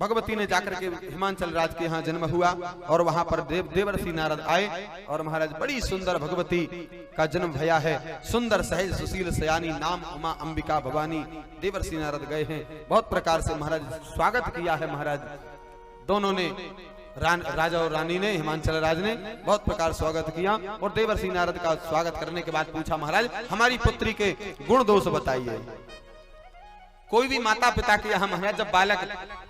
भगवती ने जाकर के हिमांचल राज के यहाँ जन्म हुआ और वहां पर देवर्षि नारद आए और महाराज बड़ी सुंदर भगवती का जन्म भया है। सुंदर सहज सुशील सयानी नाम उमा अंबिका भवानी देवर्षि नारद गए हैं। बहुत प्रकार से महाराज स्वागत किया है। महाराज दोनों ने राजा और रानी ने हिमांचल राज ने बहुत प्रकार स्वागत किया और देवर्षि नारद का स्वागत करने के बाद पूछा महाराज हमारी पुत्री के गुण दोष बताइए। कोई भी माता पिता के यहाँ महाराज जब बालक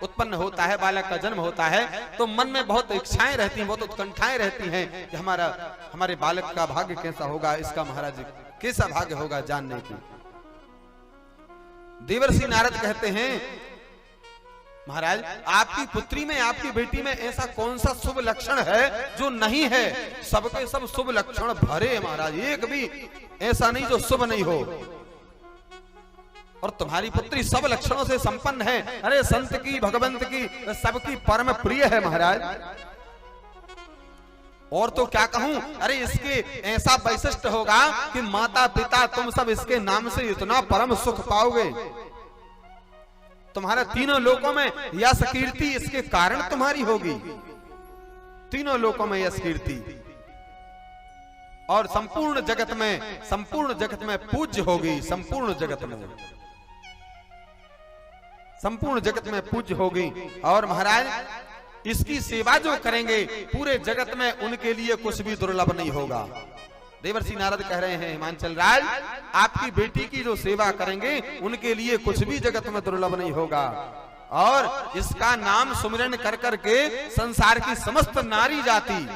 उत्पन्न होता है, बालक का जन्म होता है तो मन में बहुत इच्छाएं रहती हैं, बहुत उत्कंठाएं रहती हैं कि हमारे बालक का भाग्य कैसा होगा, इसका महाराज कैसा भाग्य होगा जानने की। देवर्षि नारद कहते हैं महाराज आपकी पुत्री में, आपकी बेटी में ऐसा कौन सा शुभ लक्षण है जो नहीं है? सबके सब शुभ लक्षण भरे महाराज, एक भी ऐसा नहीं जो शुभ नहीं हो। और तुम्हारी पुत्री सब लक्षणों से संपन्न है। अरे संत की, भगवंत की, सबकी परम प्रिय है महाराज। और तो क्या कहूं, अरे इसके ऐसा वैशिष्ट होगा कि माता पिता तुम सब इसके नाम से इतना परम सुख पाओगे। तुम्हारा तीनों लोकों में यश कीर्ति इसके कारण तुम्हारी होगी, तीनों लोकों में यश कीर्ति, और संपूर्ण जगत में पूज्य होगी। संपूर्ण जगत में पूज्य होगी। और महाराज इसकी सेवा जो करेंगे पूरे जगत में उनके लिए कुछ भी दुर्लभ नहीं होगा। देवर्षि नारद कह रहे हैं हिमांचल राज आपकी बेटी की जो सेवा करेंगे उनके लिए कुछ भी जगत में दुर्लभ नहीं होगा। और इसका नाम सुमिरन कर करके संसार की समस्त नारी जाति,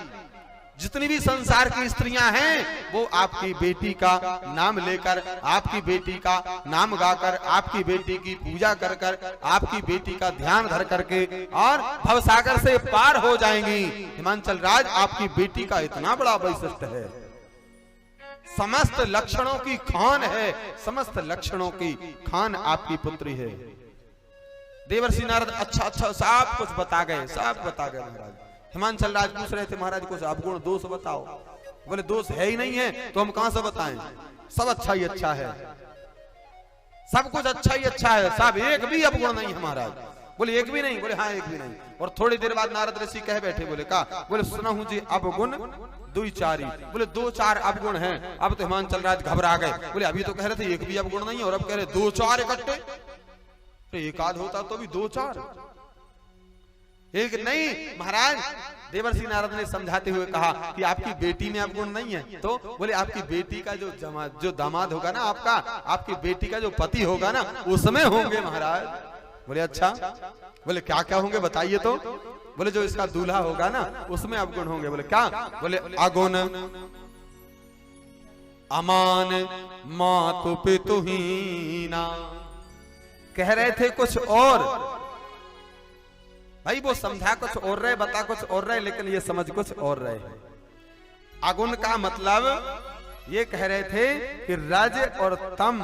जितनी भी संसार की स्त्रियां हैं वो आपकी बेटी का नाम लेकर, आपकी बेटी का नाम गाकर, आपकी बेटी की पूजा कर कर, आपकी बेटी का ध्यान धर करके और भवसागर से पार हो जाएंगी। हिमांचल राज आपकी बेटी का इतना बड़ा वैशिष्ट है, समस्त लक्षणों की खान है, समस्त लक्षणों की खान आपकी पुत्री है। देवर्षि नारद अच्छा सब कुछ बता गए, सब बता गए। महाराज हिमांचल राज पूछ रहे थे महाराज कुछ अवगुण दोष बताओ। बोले दोष है ही नहीं है तो हम कहां से बताएं, सब अच्छा ही अच्छा है, सब कुछ अच्छा ही अच्छा है, सब एक भी अवगुण नहीं है महाराज। बोले एक भी नहीं? बोले हाँ एक भी नहीं। और थोड़ी देर बाद नारद ऋषि कह बैठे, बोले का? बोले सुना हूं जी अवगुण दुई चारी। बोले 2-4 अवगुण हैं। अब तो हिमांचल राज घबरा गए। बोले अभी तो कह रहे थे एक भी अवगुण नहीं है और अब कह रहे 2-4 इकट्ठे। तो एक आध होता तो भी 2-4, एक नहीं। महाराज देवर्षि नारद ने समझाते हुए कहा कि आपकी बेटी में अवगुण नहीं है। तो बोले आपकी बेटी का जो दामाद होगा ना, आपकी बेटी का जो पति होगा ना उसमें होंगे महाराज। बोले अच्छा, बोले क्या क्या होंगे बताइए तो। बोले जो इसका दूल्हा होगा ना उसमें अवगुण होंगे। बोले क्या? बोले अगुण, अमान, मातु पितुहीना। कह रहे थे कुछ और भाई, वो समझा कुछ और रहे, बता कुछ और रहे, लेकिन ये समझ कुछ और रहे। अगुण का मतलब ये कह रहे थे कि रज और तम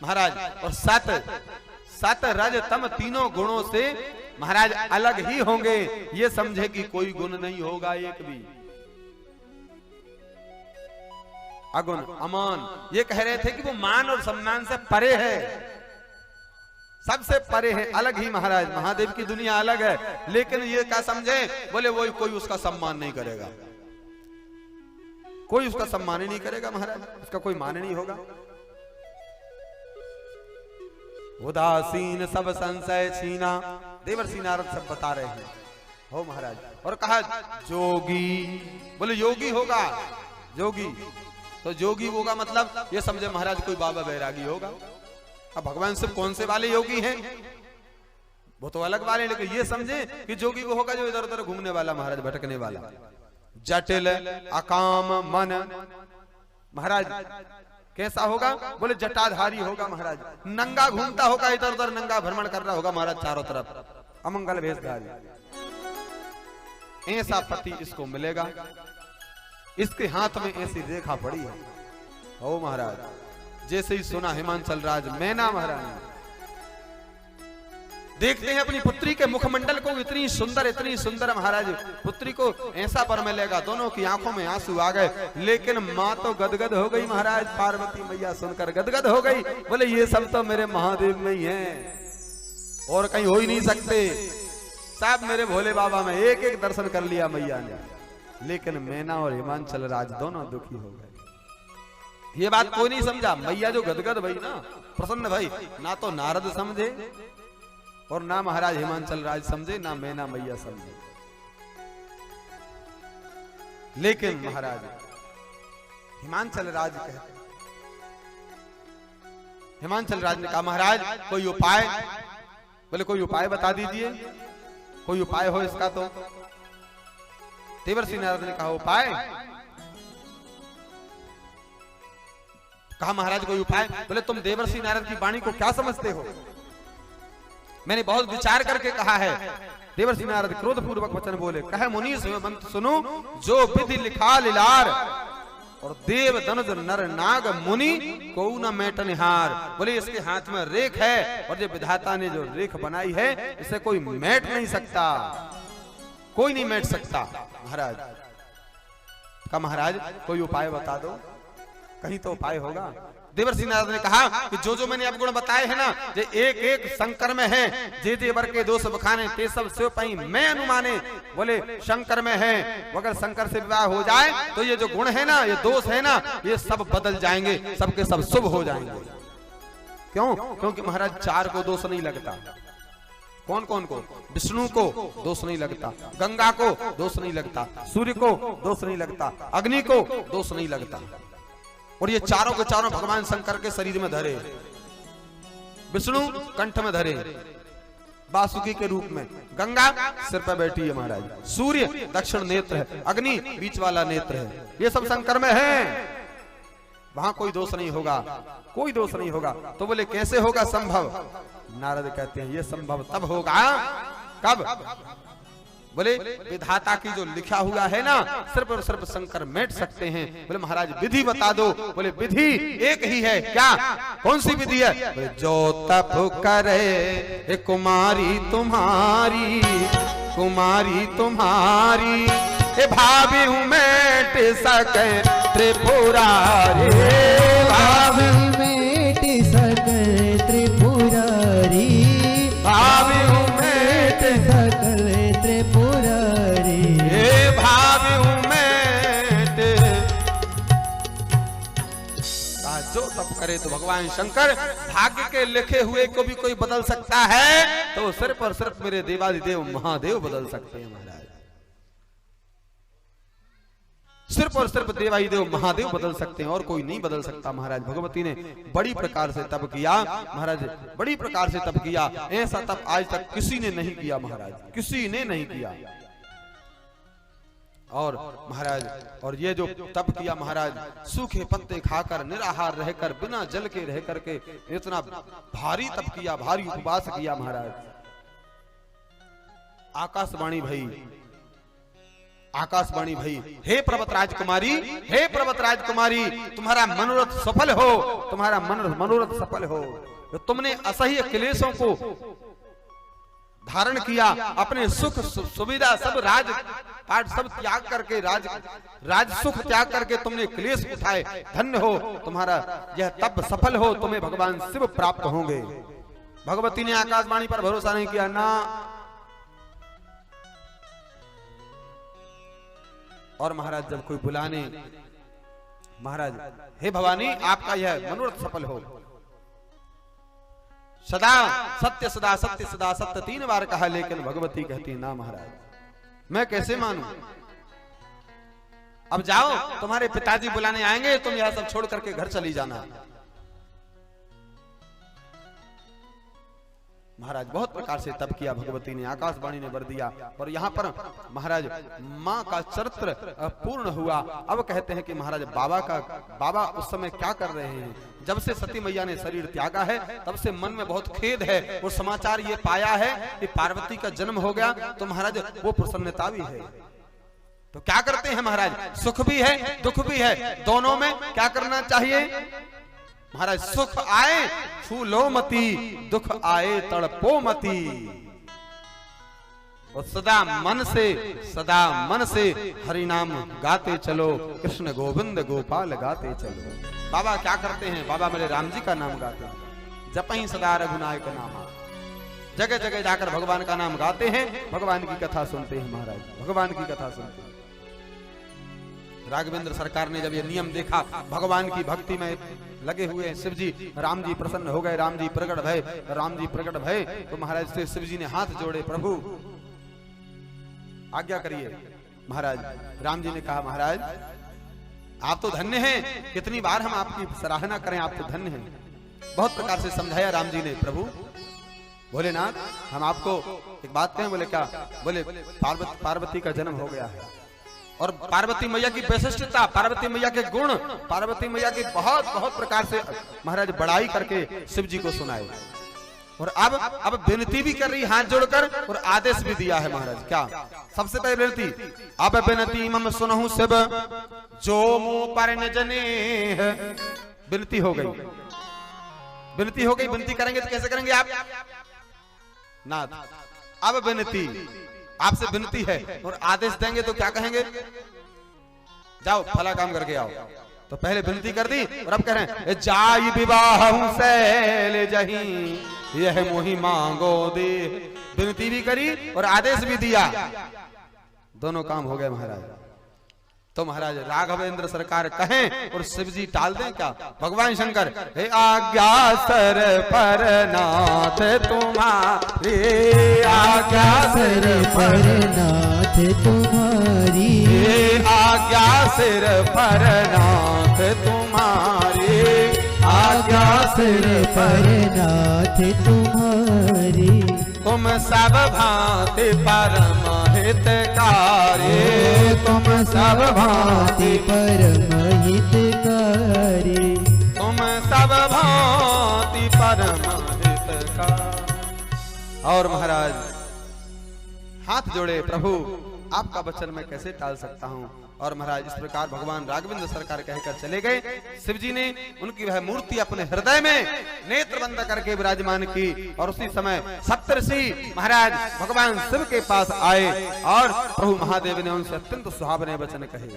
महाराज और सत रज तम तीनों गुणों से महाराज अलग ही होंगे। ये समझे कि कोई गुण नहीं होगा एक भी। अगुण, अमान, ये कह रहे थे कि वो मान और सम्मान से परे है, सबसे परे है, अलग ही महाराज। महादेव की दुनिया अलग है, लेकिन ये क्या समझे? बोले वो कोई उसका सम्मान नहीं करेगा, कोई उसका सम्मान ही नहीं करेगा महाराज, उसका कोई मान नहीं होगा। उदासीन सब संशय छीना, देवर्षि नारद सब बता रहे हैं हो महाराज। और कहा जोगी, बोले योगी होगा, जोगी। तो जोगी होगा मतलब ये समझे महाराज कोई बाबा बैरागी होगा। अब भगवान से कौन से वाले योगी हैं, वो तो अलग वाले, लेकिन ये समझे कि जोगी वो होगा जो इधर उधर घूमने वाला महाराज, भटकने वाला। जटिल अकाम मन महाराज कैसा होगा? बोले जटाधारी होगा महाराज, नंगा घूमता होगा, इधर उधर नंगा भ्रमण कर रहा होगा महाराज चारों तरफ, अमंगल भेषधारी। ऐसा पति इसको मिलेगा, इसके हाथ में ऐसी रेखा पड़ी है हो महाराज। जैसे ही सुना हिमांचल राज मैना महारानी देखते हैं अपनी पुत्री के मुखमंडल को, इतनी सुंदर महाराज पुत्री को ऐसा पर मिलेगा। दोनों की आंखों में आंसू आ गए, लेकिन माँ तो गदगद हो गई महाराज। पार्वती मैया सुनकर गदगद हो गई, बोले ये सब तो मेरे महादेव में ही है। और कहीं हो ही नहीं सकते। सब मेरे भोले बाबा में एक एक दर्शन कर लिया मैया ने, लेकिन मैना और हिमांचल राज दोनों दुखी हो गए। ये बात कोई नहीं समझा। मैया जो गदगद भई ना, प्रसन्न भाई, ना तो नारद समझे और ना महाराज हिमांचल राज समझे, ना मैना मैया समझे। लेकिन महाराज हिमांचल राज कहते, हिमांचल राज ने कहा महाराज कोई उपाय, बोले कोई उपाय बता दीजिए, कोई उपाय हो इसका। तो देवर्षि नारद ने कहा उपाय, कहा महाराज कोई उपाय। बोले तुम देवर्षि नारद की वाणी को क्या समझते हो? मैंने बहुत विचार करके कहा है। देवर्षि नारद क्रोध पूर्वक वचन बोले, कहे मुनि सुनो, जो विधि लिखा लिलार और देव धनुज नर नाग मुनि को न मेटनिहार। बोले इसके हाथ में रेख है और जो विधाता ने जो रेख बनाई है इसे कोई मेट नहीं सकता, कोई नहीं मेट सकता। महाराज का महाराज कोई उपाय बता दो, कहीं तो उपाय होगा। देवर्षि नारद ने कहा कि जो जो मैंने अवगुण बताए हैं ना, जे एक एक शंकर में है, जे जे वर के दोष बखाने ते सब शिव पई मैं अनुमाने। बोले शंकर में है, अगर शंकर से विवाह हो जाए तो ये जो गुण है ना, ये दोष है ना, ये सब बदल जाएंगे, सबके सब शुभ हो जाएंगे। क्यों? क्योंकि महाराज चार को दोष नहीं लगता। कौन कौन को? विष्णु को दोष नहीं लगता, गंगा को दोष नहीं लगता, सूर्य को दोष नहीं लगता, अग्नि को दोष नहीं लगता। और ये चारों के चारों भगवान शंकर के शरीर में धरे, विष्णु कंठ में धरे वासुकी के रूप में, गंगा सिर पर बैठी है महाराज, सूर्य दक्षिण नेत्र है, अग्नि बीच वाला नेत्र है, ये सब शंकर में है। वहां कोई दोष नहीं होगा, कोई दोष नहीं होगा। तो बोले कैसे होगा संभव? नारद कहते हैं ये संभव तब होगा, कब? बोले विधाता की जो लिखा हुआ है ना, सिर्फ और सिर्फ शंकर मेट सकते हैं। बोले महाराज विधि बता दो। बोले विधि एक ही है। क्या? कौन सी विधि है? बोले जो तप करे कुमारी तुम्हारी, कुमारी तुम्हारी ए भाभी मेट सके त्रिपुरारी, भाभी मेट सके त्रिपुरारी, भाभी मेट सकल त्रिपुरारी, भाभी मेट। जो तप करे तो भगवान शंकर भाग्य के लिखे हुए को भी कोई बदल सकता है, तो सिर्फ और सिर्फ मेरे देवादिदेव महादेव बदल सकते हैं महाराज। सिर्फ और सिर्फ देवादिदेव महादेव बदल सकते हैं और कोई नहीं बदल सकता। महाराज भगवती ने बड़ी प्रकार से तप किया, महाराज बड़ी प्रकार से तप किया। ऐसा तप आज तक किसी ने नहीं किया महाराज, किसी ने नहीं किया। और महाराज और ये जो तप किया महाराज, सूखे पत्ते खाकर निराहार रहकर बिना जल के रह करके इतना भारी तप किया, भारी उपवास किया महाराज। आकाशवाणी भई, आकाशवाणी भई, हे पर्वत राजकुमारी, हे पर्वत राजकुमारी, तुम्हारा मनोरथ सफल हो, तुम्हारा मनोरथ सफल हो। तो तुमने असह्य क्लेशों को धारण किया, अपने सुख सुविधा सब राज पाठ सब त्याग करके राज सुख त्याग करके तुमने क्लेश उठाए। धन्य हो, तुम्हारा यह तप सफल हो, तुम्हें भगवान शिव प्राप्त होंगे। भगवती ने आकाशवाणी पर भरोसा नहीं किया ना। और महाराज जब कोई बुलाने, महाराज हे भवानी आपका यह मनोरथ सफल हो, सदा सत्य सदा सत्य सदा सत्य 3 बार कहा, लेकिन भगवती कहती ना महाराज मैं कैसे मानूं। अब जाओ तुम्हारे पिताजी बुलाने आएंगे, तुम यह सब छोड़ करके घर चली जाना। महाराज बहुत प्रकार से तप किया भगवती ने, आकाशवाणी ने वर दिया। और यहाँ पर महाराज माँ का चरित्र पूर्ण हुआ। अब कहते हैं कि महाराज बाबा उस समय क्या कर रहे हैं? जब से सती मैया ने शरीर त्यागा है तब से मन में बहुत खेद है। और समाचार ये पाया है कि पार्वती का जन्म हो गया, तो महाराज वो प्रसन्नता भी है। तो क्या करते हैं महाराज? सुख भी है दुख भी है, दोनों में क्या करना चाहिए महाराज? सुख आए फूलो मती, दुख आए तड़पो मती। और सदा मन से हरि नाम गाते चलो, कृष्ण गोविंद गोपाल गाते चलो। बाबा क्या करते हैं? बाबा मेरे राम जी का नाम गाते हैं, जपहीं सदा रघुनायक नामा। जगह जगह जाकर भगवान का नाम गाते हैं, भगवान की कथा सुनते हैं महाराज, भगवान की कथा सुनते हैं। राघवेंद्र सरकार ने जब ये नियम देखा, भगवान की भक्ति में लगे हुए हैं शिव जी, राम जी प्रसन्न हो गए, राम जी प्रकट भय, राम जी प्रकट भय, तो महाराज से शिव जी ने हाथ जोड़े, प्रभु आज्ञा करिए। महाराज राम जी ने कहा, महाराज आप तो धन्य हैं, कितनी बार हम आपकी सराहना करें, आप तो धन्य हैं। बहुत प्रकार से समझाया राम जी ने, प्रभु भोलेनाथ हम आपको एक बात कहें। बोले क्या? बोले पार्वती का जन्म हो गया है और पार्वती मैया की विशिष्टता, पार्वती मैया के गुण, पार्वती मैया की बहुत बहुत प्रकार से महाराज बड़ाई करके शिव जी को सुनाए। और अब विनती भी कर रही हाथ जोड़कर और आदेश भी दिया है महाराज। क्या? सबसे पहले विनती, अब विनती मम सुनहु शिव जो मुंह पर न जने। विनती हो गई, विनती हो गई। विनती करेंगे तो कैसे करेंगे आप? नाथ अब विनती, आपसे विनती है, और आदेश देंगे तो क्या कहेंगे? जाओ फला काम करके आओ। तो पहले विनती कर दी और अब कह रहे हैं, जाई विवाह से जही यह मोही मांगो दे। विनती भी करी और आदेश भी दिया, दोनों काम हो गए महाराज। तो महाराज राघवेंद्र सरकार कहें और शिव जी टाल दें क्या? भगवान शंकर, हे आज्ञा सर पर नाथ तुम्हारी, आज्ञा सर पर नाथ तुम्हारी, आज्ञा सिर पर नाथ तुम्हारी, आज्ञा सिर पर नाथ तुम्हारी। तुम सब भांति परम हितकारी, तुम सब भांति परम हितकारी, तुम सब भांति परम हितकारी। और महाराज हाथ जोड़े, प्रभु आपका वचन मैं कैसे टाल सकता हूँ। और महाराज इस प्रकार भगवान राघवेंद्र सरकार कहकर चले गए। शिव जी ने उनकी वह मूर्ति अपने हृदय में नेत्र बंद करके विराजमान की और उसी समय सप्तऋषि महाराज भगवान शिव के पास आए और प्रभु महादेव ने उनसे अत्यंत सुहावने वचन कहे।